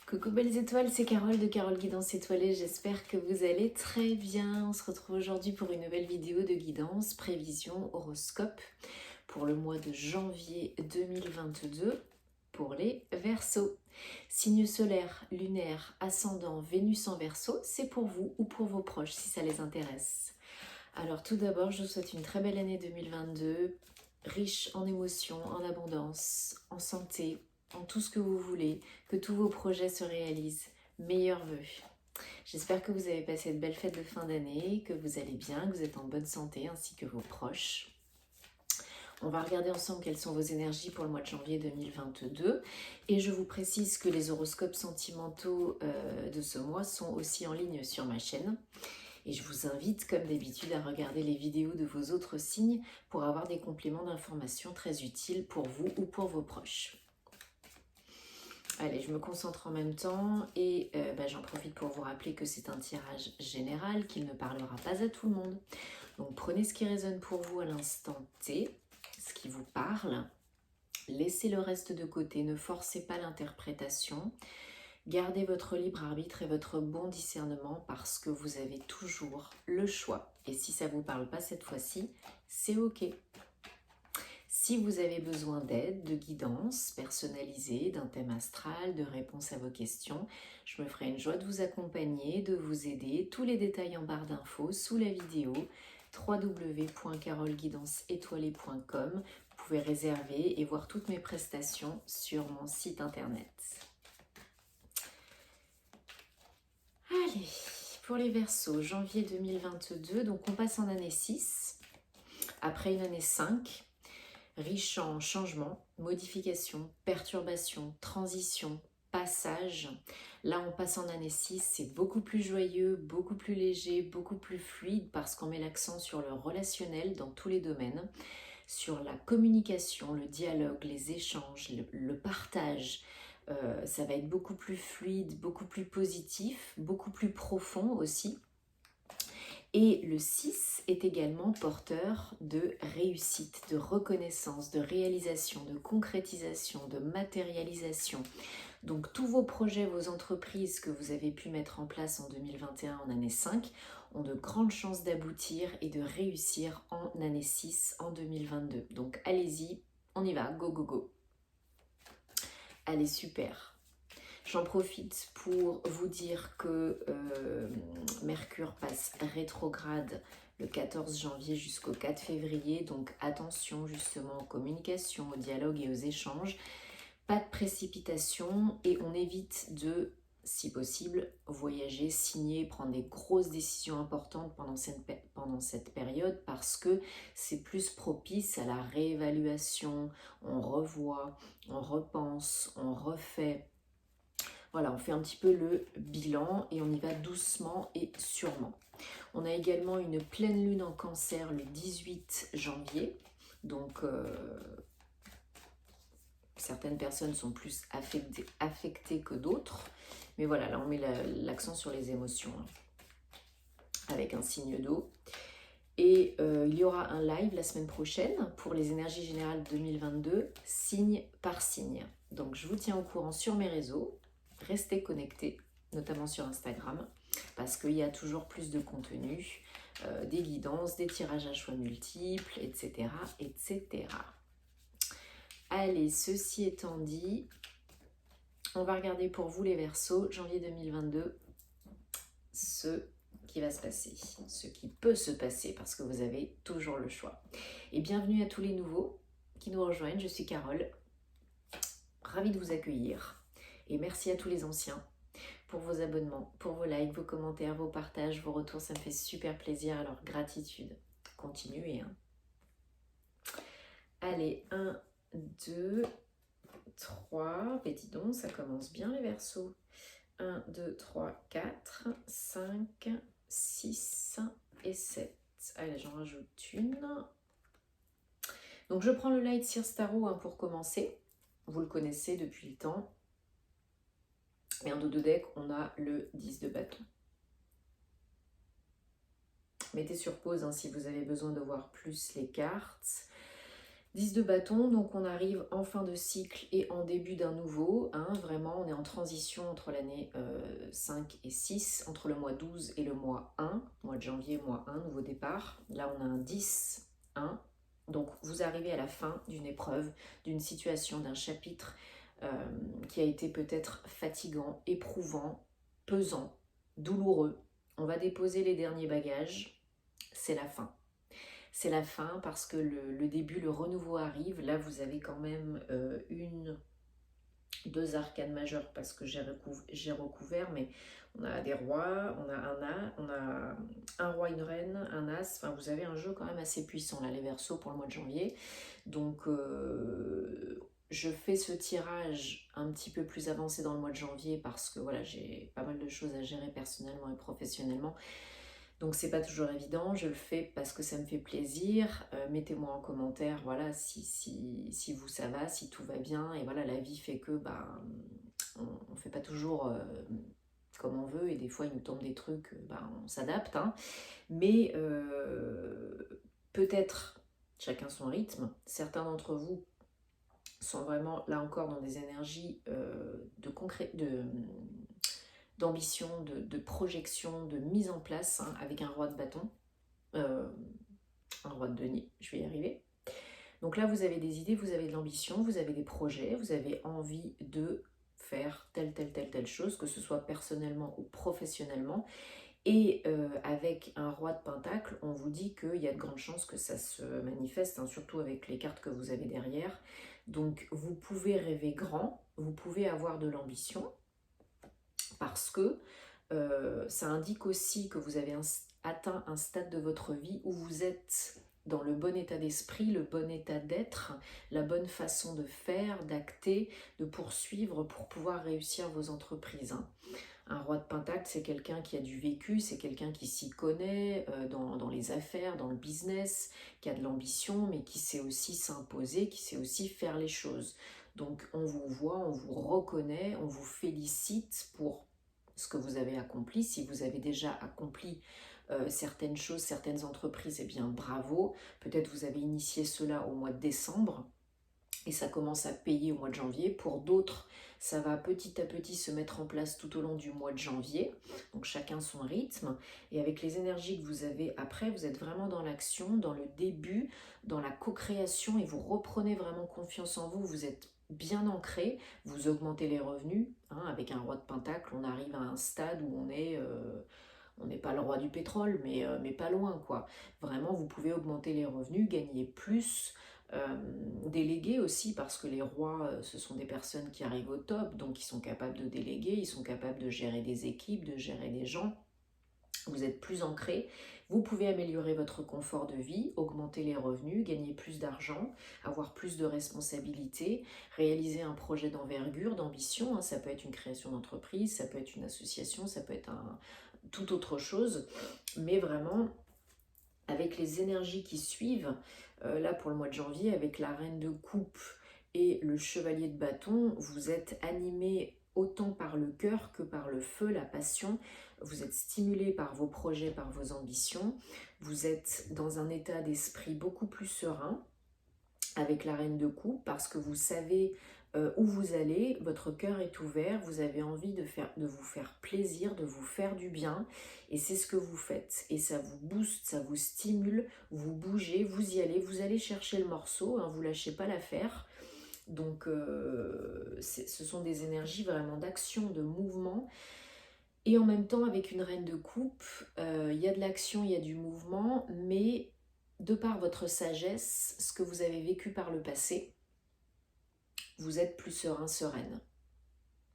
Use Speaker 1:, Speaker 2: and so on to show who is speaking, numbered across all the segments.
Speaker 1: Coucou belles étoiles, c'est Carole de Carole Guidance Étoilée, j'espère que vous allez très bien. On se retrouve aujourd'hui pour une nouvelle vidéo de guidance, prévision, horoscope pour le mois de janvier 2022 pour les Verseaux. Signe solaire, lunaire, ascendant, Vénus en Verseau, c'est pour vous ou pour vos proches si ça les intéresse. Alors tout d'abord, je vous souhaite une très belle année 2022, riche en émotions, en abondance, en santé, en tout ce que vous voulez, que tous vos projets se réalisent. Meilleurs vœux. J'espère que vous avez passé de belles fêtes de fin d'année, que vous allez bien, que vous êtes en bonne santé, ainsi que vos proches. On va regarder ensemble quelles sont vos énergies pour le mois de janvier 2022. Et je vous précise que les horoscopes sentimentaux de ce mois sont aussi en ligne sur ma chaîne. Et je vous invite, comme d'habitude, à regarder les vidéos de vos autres signes pour avoir des compléments d'informations très utiles pour vous ou pour vos proches. Allez, je me concentre en même temps et j'en profite pour vous rappeler que c'est un tirage général, qu'il ne parlera pas à tout le monde. Donc prenez ce qui résonne pour vous à l'instant T, ce qui vous parle. Laissez le reste de côté, ne forcez pas l'interprétation. Gardez votre libre arbitre et votre bon discernement parce que vous avez toujours le choix. Et si ça ne vous parle pas cette fois-ci, c'est OK. Si vous avez besoin d'aide, de guidance personnalisée, d'un thème astral, de réponses à vos questions, je me ferai une joie de vous accompagner, de vous aider. Tous les détails en barre d'infos sous la vidéo www.caroleguidanceétoilée.com. Vous pouvez réserver et voir toutes mes prestations sur mon site internet. Allez, pour les Verseaux, janvier 2022, donc on passe en année 6, après une année 5, riche en changements, modifications, perturbations, transitions, passages. Là, on passe en année 6, c'est beaucoup plus joyeux, beaucoup plus léger, beaucoup plus fluide parce qu'on met l'accent sur le relationnel dans tous les domaines, sur la communication, le dialogue, les échanges, le partage. Ça va être beaucoup plus fluide, beaucoup plus positif, beaucoup plus profond aussi. Et le 6 est également porteur de réussite, de reconnaissance, de réalisation, de concrétisation, de matérialisation. Donc tous vos projets, vos entreprises que vous avez pu mettre en place en 2021 en année 5 ont de grandes chances d'aboutir et de réussir en année 6 en 2022. Donc allez-y, on y va, go go go. Allez, super. J'en profite pour vous dire que Mercure passe rétrograde le 14 janvier jusqu'au 4 février. Donc attention justement aux communications, au dialogue et aux échanges. Pas de précipitation et on évite de, si possible, voyager, signer, prendre des grosses décisions importantes pendant cette période parce que c'est plus propice à la réévaluation. On revoit, on repense, on refait. Voilà, on fait un petit peu le bilan et on y va doucement et sûrement. On a également une pleine lune en Cancer le 18 janvier. Donc, certaines personnes sont plus affectées que d'autres. Mais voilà, là on met l'accent sur les émotions, hein, avec un signe d'eau. Et il y aura un live la semaine prochaine pour les énergies générales 2022, signe par signe. Donc je vous tiens au courant sur mes réseaux. Restez connectés, notamment sur Instagram, parce qu'il y a toujours plus de contenu, des guidances, des tirages à choix multiples, etc. etc. Allez, ceci étant dit, on va regarder pour vous les Verseaux, janvier 2022, ce qui va se passer, ce qui peut se passer, parce que vous avez toujours le choix. Et bienvenue à tous les nouveaux qui nous rejoignent, je suis Carole, ravie de vous accueillir. Et merci à tous les anciens pour vos abonnements, pour vos likes, vos commentaires, vos partages, vos retours. Ça me fait super plaisir. Alors, gratitude. Continuez. Hein. Allez, 1, 2, 3. Et dis donc, ça commence bien les Verseaux. 1, 2, 3, 4, 5, 6 et 7. Allez, j'en rajoute une. Donc, je prends le Light Seer Tarot pour commencer. Vous le connaissez depuis le temps. Et en dos de deck, on a le 10 de bâton. Mettez sur pause si vous avez besoin de voir plus les cartes. 10 de bâton, donc on arrive en fin de cycle et en début d'un nouveau. Hein, vraiment, on est en transition entre l'année 5 et 6, entre le mois 12 et le mois 1, mois de janvier, mois 1, nouveau départ. Là, on a un 10, 1. Donc, vous arrivez à la fin d'une épreuve, d'une situation, d'un chapitre qui a été peut-être fatigant, éprouvant, pesant, douloureux. On va déposer les derniers bagages, c'est la fin. C'est la fin parce que le début, le renouveau arrive. Là, vous avez quand même deux arcanes majeures parce que j'ai recouvert, mais on a des rois, on a un roi, une reine, un as. Enfin, vous avez un jeu quand même assez puissant là, les Verseaux, pour le mois de janvier. Donc, je fais ce tirage un petit peu plus avancé dans le mois de janvier parce que voilà, j'ai pas mal de choses à gérer personnellement et professionnellement. Donc c'est pas toujours évident, je le fais parce que ça me fait plaisir. Mettez-moi en commentaire, voilà, si vous ça va, si tout va bien. Et voilà, la vie fait que on fait pas toujours comme on veut et des fois il nous tombe des trucs, on s'adapte. Hein. Mais peut-être chacun son rythme. Certains d'entre vous sont vraiment là encore dans des énergies d'ambition, de projection, de mise en place, hein, avec un roi de bâton, un roi de denier, je vais y arriver. Donc là, vous avez des idées, vous avez de l'ambition, vous avez des projets, vous avez envie de faire telle chose, que ce soit personnellement ou professionnellement. Et avec un roi de pentacle, on vous dit qu'il y a de grandes chances que ça se manifeste, hein, surtout avec les cartes que vous avez derrière. Donc vous pouvez rêver grand, vous pouvez avoir de l'ambition, parce que ça indique aussi que vous avez atteint un stade de votre vie où vous êtes dans le bon état d'esprit, le bon état d'être, la bonne façon de faire, d'acter, de poursuivre pour pouvoir réussir vos entreprises. Hein. Un roi de pentacle, c'est quelqu'un qui a du vécu, c'est quelqu'un qui s'y connaît dans les affaires, dans le business, qui a de l'ambition, mais qui sait aussi s'imposer, qui sait aussi faire les choses. Donc on vous voit, on vous reconnaît, on vous félicite pour ce que vous avez accompli. Si vous avez déjà accompli certaines choses, certaines entreprises, eh bien bravo. Peut-être vous avez initié cela au mois de décembre et ça commence à payer au mois de janvier. Pour d'autres, ça va petit à petit se mettre en place tout au long du mois de janvier. Donc chacun son rythme. Et avec les énergies que vous avez après, vous êtes vraiment dans l'action, dans le début, dans la co-création et vous reprenez vraiment confiance en vous. Vous êtes bien ancré, vous augmentez les revenus. Hein, avec un roi de pentacle, on arrive à un stade où on n'est pas le roi du pétrole, mais pas loin, quoi. Vraiment, vous pouvez augmenter les revenus, gagner plus, déléguer aussi, parce que les rois, ce sont des personnes qui arrivent au top, donc ils sont capables de déléguer, ils sont capables de gérer des équipes, de gérer des gens. Vous êtes plus ancré, vous pouvez améliorer votre confort de vie, augmenter les revenus, gagner plus d'argent, avoir plus de responsabilités, réaliser un projet d'envergure, d'ambition. Hein, ça peut être une création d'entreprise, ça peut être une association, ça peut être toute autre chose, mais vraiment avec les énergies qui suivent, là pour le mois de janvier, avec la reine de coupe et le chevalier de bâton, vous êtes animé autant par le cœur que par le feu, la passion. Vous êtes stimulé par vos projets, par vos ambitions. Vous êtes dans un état d'esprit beaucoup plus serein avec la reine de coupe parce que vous savez où vous allez, votre cœur est ouvert, vous avez envie de vous faire plaisir, de vous faire du bien et c'est ce que vous faites et ça vous booste, ça vous stimule, vous bougez, vous y allez, vous allez chercher le morceau, hein, vous lâchez pas l'affaire. Donc ce sont des énergies vraiment d'action, de mouvement. Et en même temps, avec une reine de coupe, il y a de l'action, il y a du mouvement, mais de par votre sagesse, ce que vous avez vécu par le passé, vous êtes plus serein, sereine.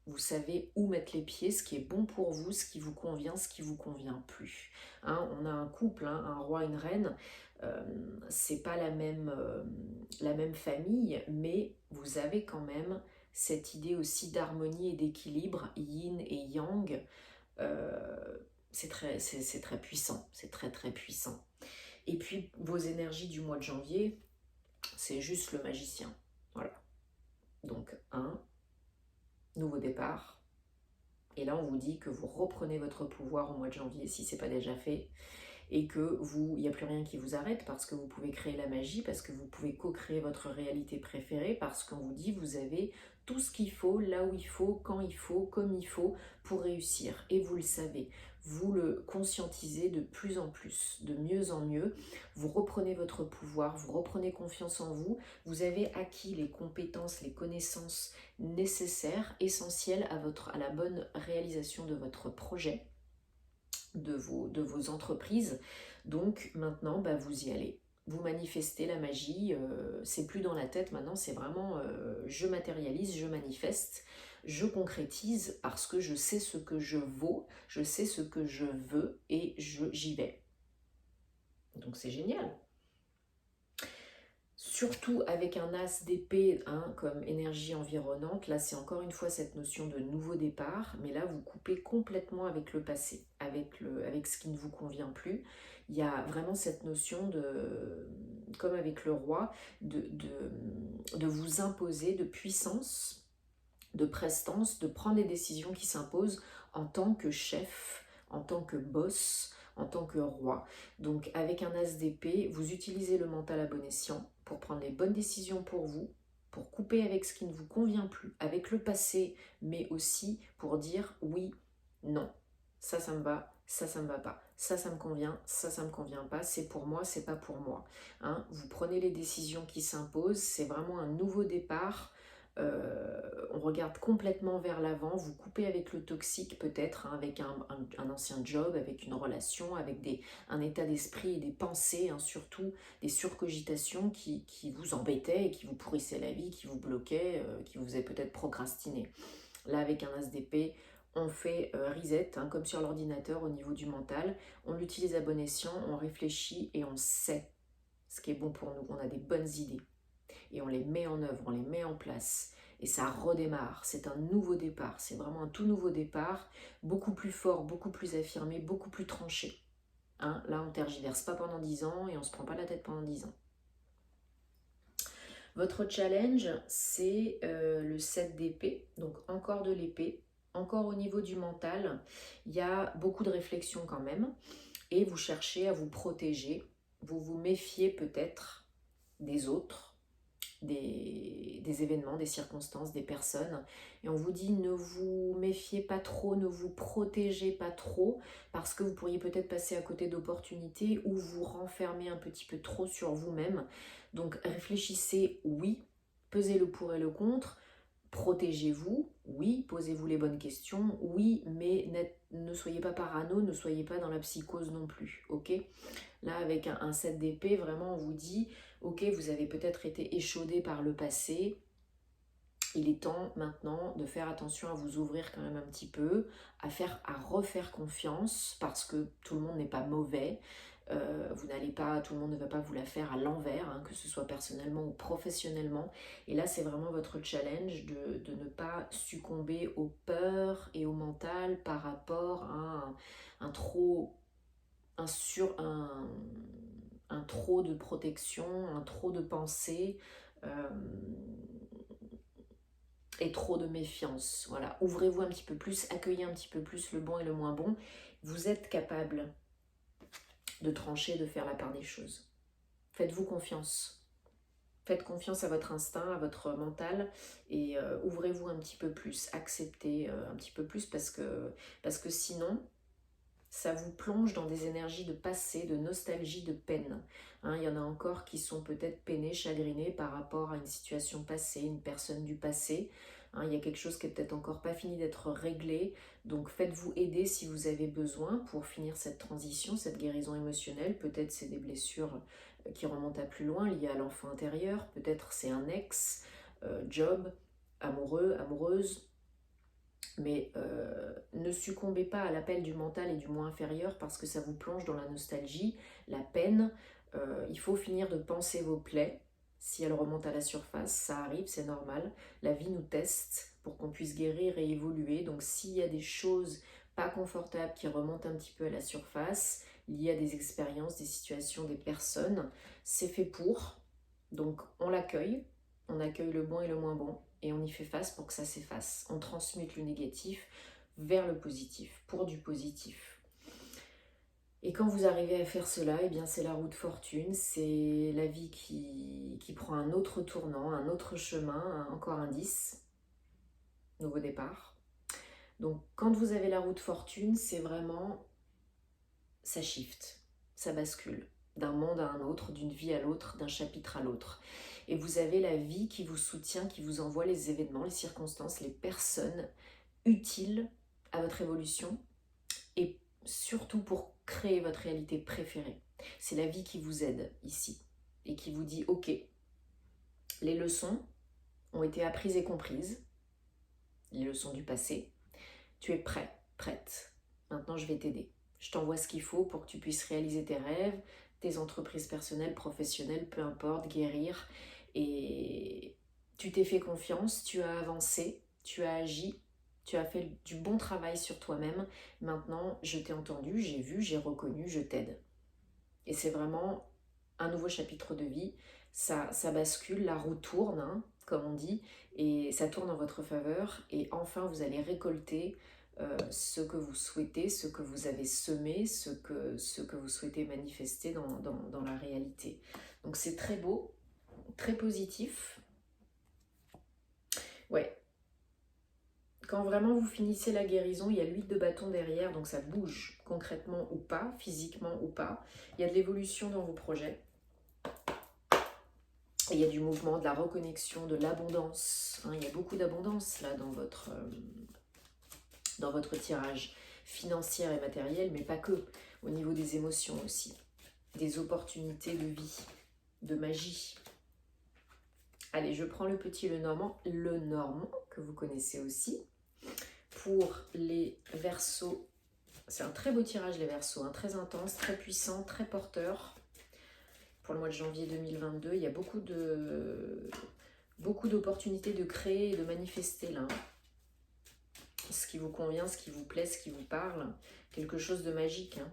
Speaker 1: Vous savez où mettre les pieds, ce qui est bon pour vous, ce qui vous convient, ce qui vous convient plus. Hein, on a un couple, hein, un roi, une reine, c'est pas la même famille, mais vous avez quand même cette idée aussi d'harmonie et d'équilibre, yin et yang. C'est très puissant, c'est très puissant. Et puis vos énergies du mois de janvier, c'est juste le magicien. Voilà. Donc nouveau départ. Et là on vous dit que vous reprenez votre pouvoir au mois de janvier si ce n'est pas déjà fait. et que il n'y a plus rien qui vous arrête parce que vous pouvez créer la magie, parce que vous pouvez co-créer votre réalité préférée, parce qu'on vous dit vous avez tout ce qu'il faut, là où il faut, quand il faut, comme il faut pour réussir. Et vous le savez, vous le conscientisez de plus en plus, de mieux en mieux. Vous reprenez votre pouvoir, vous reprenez confiance en vous. Vous avez acquis les compétences, les connaissances nécessaires, essentielles à la bonne réalisation de votre projet, de vos entreprises. Donc maintenant, vous y allez. Vous manifestez la magie, c'est plus dans la tête maintenant, c'est vraiment je matérialise, je manifeste, je concrétise parce que je sais ce que je vaux, je sais ce que je veux et j'y vais. Donc c'est génial. Surtout avec un as d'épée comme énergie environnante, là c'est encore une fois cette notion de nouveau départ, mais là vous coupez complètement avec le passé, avec ce qui ne vous convient plus. Il y a vraiment cette notion de, comme avec le roi, de vous imposer de puissance, de prestance, de prendre les décisions qui s'imposent en tant que chef, en tant que boss, en tant que roi. Donc avec un as d'épée, vous utilisez le mental à bon escient pour prendre les bonnes décisions pour vous, pour couper avec ce qui ne vous convient plus, avec le passé, mais aussi pour dire oui, non, ça me va, ça me va pas, ça me convient, ça me convient pas, c'est pour moi, c'est pas pour moi. Vous prenez les décisions qui s'imposent, c'est vraiment un nouveau départ. On regarde complètement vers l'avant, vous coupez avec le toxique peut-être, avec un ancien job, avec une relation, avec un état d'esprit et des pensées, surtout des surcogitations qui vous embêtaient et qui vous pourrissaient la vie, qui vous bloquaient, qui vous faisaient peut-être procrastiner. Là avec un as d'épée, on fait reset, comme sur l'ordinateur au niveau du mental, on l'utilise à bon escient, on réfléchit et on sait ce qui est bon pour nous, on a des bonnes idées. Et on les met en œuvre, on les met en place. Et ça redémarre, c'est un nouveau départ, c'est vraiment un tout nouveau départ, beaucoup plus fort, beaucoup plus affirmé, beaucoup plus tranché. Là, on ne tergiverse pas pendant 10 ans et on ne se prend pas la tête pendant 10 ans. Votre challenge, c'est le 7 d'épée, donc encore de l'épée, encore au niveau du mental. Il y a beaucoup de réflexion quand même, et vous cherchez à vous protéger, vous vous méfiez peut-être des autres, des événements, des circonstances, des personnes. Et on vous dit ne vous méfiez pas trop, ne vous protégez pas trop, parce que vous pourriez peut-être passer à côté d'opportunités ou vous renfermer un petit peu trop sur vous-même. Donc réfléchissez, oui, pesez le pour et le contre. Protégez-vous, oui, posez-vous les bonnes questions, oui, mais ne soyez pas parano, ne soyez pas dans la psychose non plus, ok? Là, avec un 7 d'épée, vraiment, on vous dit, ok, vous avez peut-être été échaudé par le passé, il est temps maintenant de faire attention à vous ouvrir quand même un petit peu, à refaire confiance, parce que tout le monde n'est pas mauvais, tout le monde ne va pas vous la faire à l'envers, que ce soit personnellement ou professionnellement. Et là, c'est vraiment votre challenge de ne pas succomber aux peurs et au mental par rapport à un trop de protection, un trop de pensée et trop de méfiance. Voilà, ouvrez-vous un petit peu plus, accueillez un petit peu plus le bon et le moins bon. Vous êtes capable de trancher, de faire la part des choses. Faites-vous confiance. Faites confiance à votre instinct, à votre mental et ouvrez-vous un petit peu plus, acceptez un petit peu plus parce que sinon, ça vous plonge dans des énergies de passé, de nostalgie, de peine. Il y en a encore qui sont peut-être peinés, chagrinés par rapport à une situation passée, une personne du passé. Il y a quelque chose qui n'est peut-être encore pas fini d'être réglé. Donc faites-vous aider si vous avez besoin pour finir cette transition, cette guérison émotionnelle. Peut-être c'est des blessures qui remontent à plus loin, liées à l'enfant intérieur. Peut-être c'est un ex, job, amoureux, amoureuse. Mais ne succombez pas à l'appel du mental et du moi inférieur parce que ça vous plonge dans la nostalgie, la peine. Il faut finir de panser vos plaies. Si elles remontent à la surface, ça arrive, c'est normal. La vie nous teste pour qu'on puisse guérir et évoluer. Donc s'il y a des choses pas confortables qui remontent un petit peu à la surface, liées à des expériences, des situations, des personnes, c'est fait pour. Donc on l'accueille, on accueille le bon et le moins bon. Et on y fait face pour que ça s'efface. On transmute le négatif vers le positif, pour du positif. Et quand vous arrivez à faire cela, eh bien c'est la roue de fortune, c'est la vie qui prend un autre tournant, un autre chemin, encore un 10, nouveau départ. Donc quand vous avez la roue de fortune, c'est vraiment, ça shift, ça bascule d'un monde à un autre, d'une vie à l'autre, d'un chapitre à l'autre. Et vous avez la vie qui vous soutient, qui vous envoie les événements, les circonstances, les personnes utiles à votre évolution et surtout pour créer votre réalité préférée. C'est la vie qui vous aide ici et qui vous dit ok, les leçons ont été apprises et comprises, les leçons du passé, tu es prêt, prête, maintenant je vais t'aider. Je t'envoie ce qu'il faut pour que tu puisses réaliser tes rêves, tes entreprises personnelles, professionnelles, peu importe, guérir. Et tu t'es fait confiance, tu as avancé, tu as agi, tu as fait du bon travail sur toi-même. Maintenant, je t'ai entendu, j'ai vu, j'ai reconnu, je t'aide. Et c'est vraiment un nouveau chapitre de vie. Ça bascule, la roue tourne, hein, comme on dit, et ça tourne en votre faveur. Et enfin, vous allez récolter ce que vous souhaitez, ce que vous avez semé, ce que vous souhaitez manifester dans la réalité. Donc c'est très beau, très positif. Ouais. Quand vraiment vous finissez la guérison, il y a l'huile de bâton derrière, donc ça bouge concrètement ou pas, physiquement ou pas. Il y a de l'évolution dans vos projets. Et il y a du mouvement, de la reconnexion, de l'abondance. Hein, il y a beaucoup d'abondance là dans votre tirage financier et matériel, mais pas que, au niveau des émotions aussi, des opportunités de vie, de magie. Allez, je prends le petit le normand que vous connaissez aussi. Pour les Verseaux, c'est un très beau tirage les Verseaux, hein, très intense, très puissant, très porteur. Pour le mois de janvier 2022, il y a beaucoup d'opportunités de créer et de manifester là. Ce qui vous convient, ce qui vous plaît, ce qui vous parle. Quelque chose de magique hein,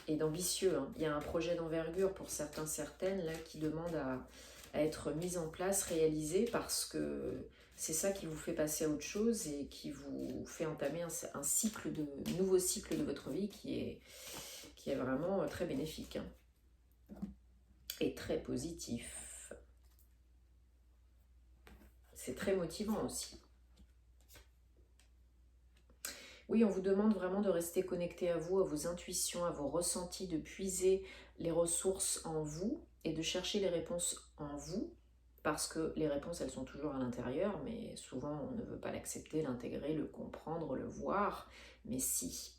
Speaker 1: et d'ambitieux. Hein. Il y a un projet d'envergure pour certains, certaines là qui demande à être mis en place, réalisé parce que c'est ça qui vous fait passer à autre chose et qui vous fait entamer un cycle nouveau cycle de votre vie qui est vraiment très bénéfique hein, et très positif. C'est très motivant aussi. Oui, on vous demande vraiment de rester connecté à vous, à vos intuitions, à vos ressentis, de puiser les ressources en vous et de chercher les réponses en vous, parce que les réponses, elles sont toujours à l'intérieur, mais souvent on ne veut pas l'accepter, l'intégrer, le comprendre, le voir. Mais si,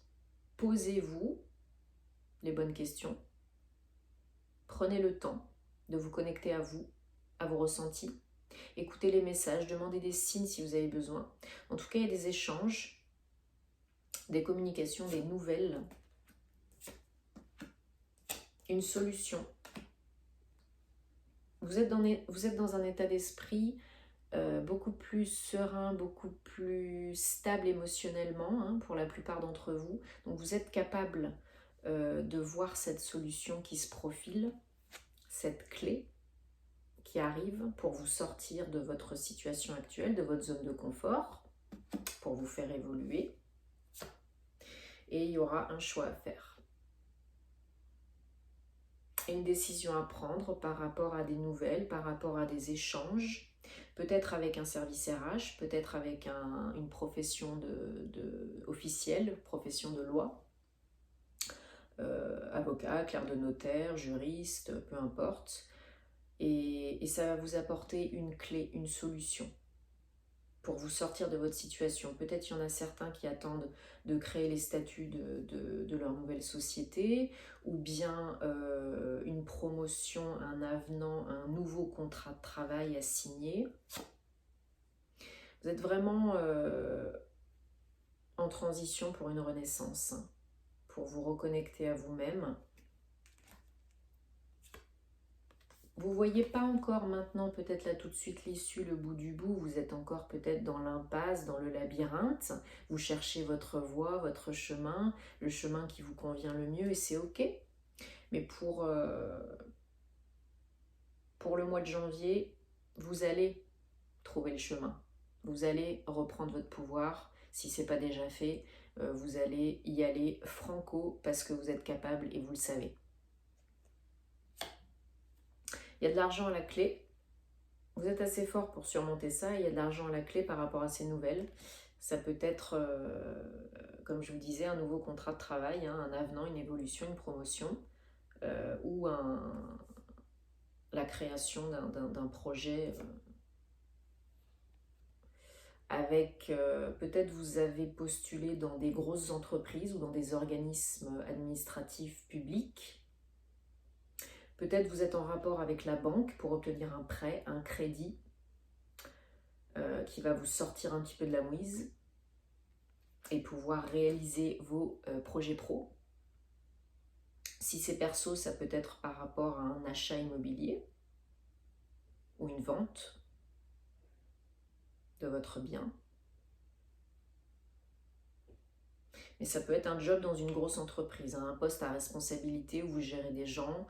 Speaker 1: posez-vous les bonnes questions, prenez le temps de vous connecter à vous, à vos ressentis, écoutez les messages, demandez des signes si vous avez besoin. En tout cas, il y a des échanges, des communications, des nouvelles, une solution. Vous êtes dans un état d'esprit beaucoup plus serein, beaucoup plus stable émotionnellement hein, pour la plupart d'entre vous. Donc vous êtes capable de voir cette solution qui se profile, cette clé qui arrive pour vous sortir de votre situation actuelle, de votre zone de confort, pour vous faire évoluer. Et il y aura un choix à faire. Une décision à prendre par rapport à des nouvelles, par rapport à des échanges, peut-être avec un service RH, peut-être avec une profession officielle, profession de loi, avocat, clerc de notaire, juriste, peu importe. Et ça va vous apporter une clé, une solution pour vous sortir de votre situation. Peut-être il y en a certains qui attendent de créer les statuts de leur nouvelle société, ou bien une promotion, un avenant, un nouveau contrat de travail à signer. Vous êtes vraiment en transition pour une renaissance, hein, pour vous reconnecter à vous-même. Vous ne voyez pas encore maintenant, peut-être là tout de suite l'issue, le bout du bout, vous êtes encore peut-être dans l'impasse, dans le labyrinthe, vous cherchez votre voie, votre chemin, le chemin qui vous convient le mieux et c'est ok. Mais pour le mois de janvier, vous allez trouver le chemin, vous allez reprendre votre pouvoir, Si ce n'est pas déjà fait, vous allez y aller franco parce que vous êtes capable et vous le savez. Il y a de l'argent à la clé. Vous êtes assez fort pour surmonter ça. Il y a de l'argent à la clé par rapport à ces nouvelles. Ça peut être, comme je vous disais, un nouveau contrat de travail, hein, un avenant, une évolution, une promotion, ou la création d'un projet avec, peut-être vous avez postulé dans des grosses entreprises ou dans des organismes administratifs publics. Peut-être vous êtes en rapport avec la banque pour obtenir un prêt, un crédit qui va vous sortir un petit peu de la mouise et pouvoir réaliser vos projets pro. Si c'est perso, ça peut être par rapport à un achat immobilier ou une vente de votre bien. Mais ça peut être un job dans une grosse entreprise, hein, un poste à responsabilité où vous gérez des gens,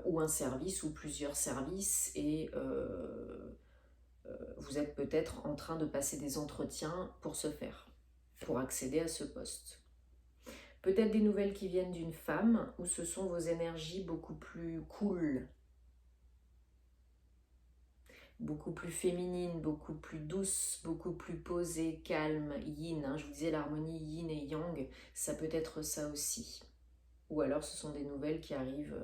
Speaker 1: ou un service ou plusieurs services, et vous êtes peut-être en train de passer des entretiens pour ce faire, pour accéder à ce poste. Peut-être des nouvelles qui viennent d'une femme, où ce sont vos énergies beaucoup plus cool, beaucoup plus féminines, beaucoup plus douces, beaucoup plus posées, calmes, yin. Hein, je vous disais l'harmonie yin et yang, ça peut être ça aussi. Ou alors ce sont des nouvelles qui arrivent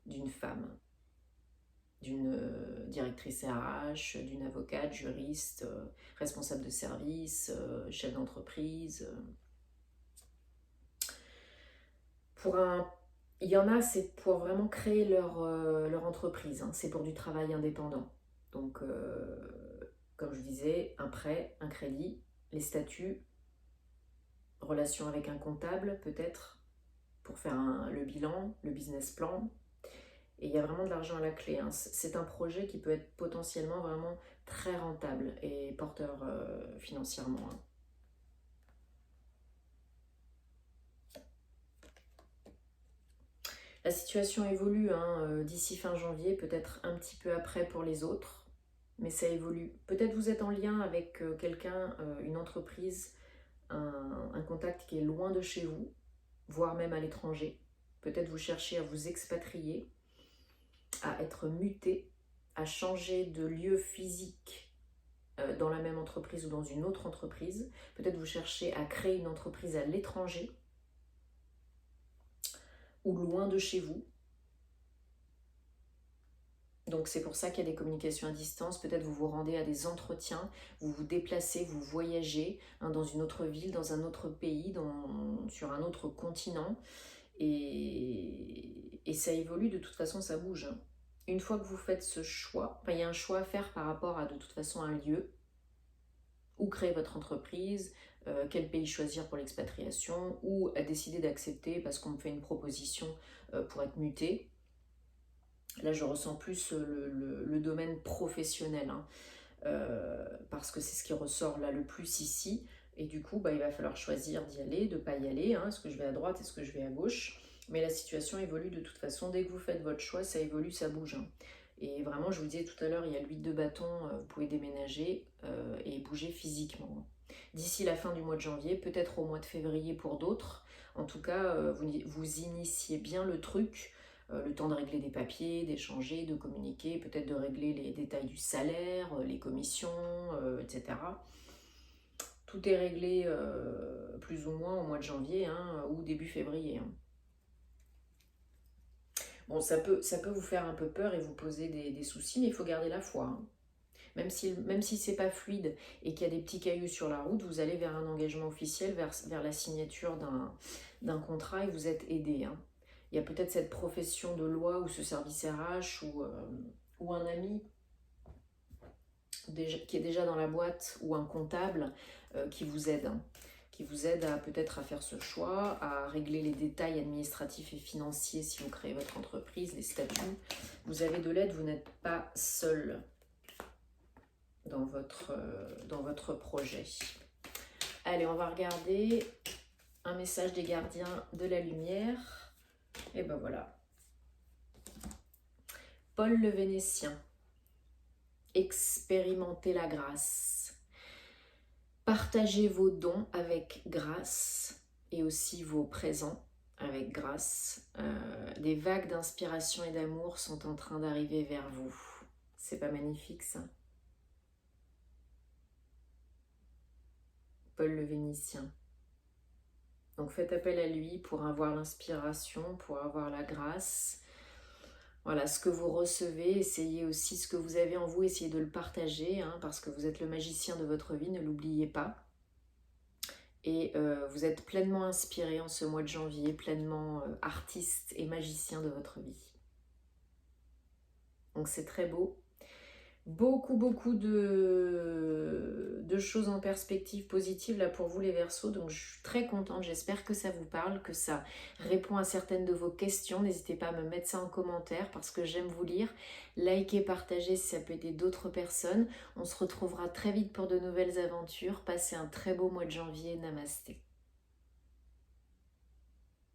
Speaker 1: d'une femme, d'une directrice RH, d'une avocate, juriste, responsable de service, chef d'entreprise. Il y en a, c'est pour vraiment créer leur entreprise, hein, c'est pour du travail indépendant. Donc, comme je disais, un prêt, un crédit, les statuts, relation avec un comptable peut-être, pour faire le bilan, le business plan. Et il y a vraiment de l'argent à la clé. Hein. C'est un projet qui peut être potentiellement vraiment très rentable et porteur financièrement. Hein. La situation évolue hein, d'ici fin janvier, peut-être un petit peu après pour les autres, mais ça évolue. Peut-être vous êtes en lien avec quelqu'un, une entreprise, un contact qui est loin de chez vous, voire même à l'étranger. Peut-être vous cherchez à vous expatrier, à être muté, à changer de lieu physique dans la même entreprise ou dans une autre entreprise. Peut-être vous cherchez à créer une entreprise à l'étranger ou loin de chez vous. Donc c'est pour ça qu'il y a des communications à distance. Peut-être vous vous rendez à des entretiens, vous vous déplacez, vous voyagez hein, dans une autre ville, dans un autre pays, sur un autre continent. Et ça évolue, de toute façon ça bouge. Hein. Une fois que vous faites ce choix, il y a un choix à faire par rapport à de toute façon un lieu, où créer votre entreprise, quel pays choisir pour l'expatriation, ou à décider d'accepter parce qu'on me fait une proposition pour être muté. Là, je ressens plus le domaine professionnel, hein, parce que c'est ce qui ressort là le plus ici. Et du coup, il va falloir choisir d'y aller, de ne pas y aller. Hein. Est-ce que je vais à droite, est-ce que je vais à gauche? Mais la situation évolue de toute façon. Dès que vous faites votre choix, ça évolue, ça bouge. Hein. Et vraiment, je vous disais tout à l'heure, il y a l'huile de bâton, vous pouvez déménager et bouger physiquement. D'ici la fin du mois de janvier, peut-être au mois de février pour d'autres. En tout cas, vous initiez bien le truc, le temps de régler des papiers, d'échanger, de communiquer, peut-être de régler les détails du salaire, les commissions, etc. Tout est réglé plus ou moins au mois de janvier hein, ou début février. Hein. Bon, ça peut vous faire un peu peur et vous poser des soucis, mais il faut garder la foi. Hein. Même si c'est pas fluide et qu'il y a des petits cailloux sur la route, vous allez vers un engagement officiel, vers la signature d'un contrat et vous êtes aidé. Hein. Il y a peut-être cette profession de loi ou ce service RH ou un ami qui est déjà dans la boîte ou un comptable qui vous aide. Hein. Qui vous aide peut-être à faire ce choix, à régler les détails administratifs et financiers si vous créez votre entreprise, les statuts. Vous avez de l'aide, vous n'êtes pas seul dans votre projet. Allez, on va regarder un message des gardiens de la lumière. Et ben voilà. Paul le Vénitien. Expérimenter la grâce. Partagez vos dons avec grâce et aussi vos présents avec grâce. Des vagues d'inspiration et d'amour sont en train d'arriver vers vous. C'est pas magnifique ça? Paul le Vénitien. Donc faites appel à lui pour avoir l'inspiration, pour avoir la grâce. Voilà, ce que vous recevez, essayez aussi ce que vous avez en vous, essayez de le partager, hein, parce que vous êtes le magicien de votre vie, ne l'oubliez pas. Et vous êtes pleinement inspiré en ce mois de janvier, pleinement artiste et magicien de votre vie. Donc c'est très beau. Beaucoup de choses en perspective positive là pour vous les Verseaux, donc je suis très contente, j'espère que ça vous parle, que ça répond à certaines de vos questions. N'hésitez pas à me mettre ça en commentaire parce que j'aime vous lire. Likez, partagez si ça peut aider d'autres personnes. On se retrouvera très vite pour de nouvelles aventures. Passez un très beau mois de janvier. Namasté.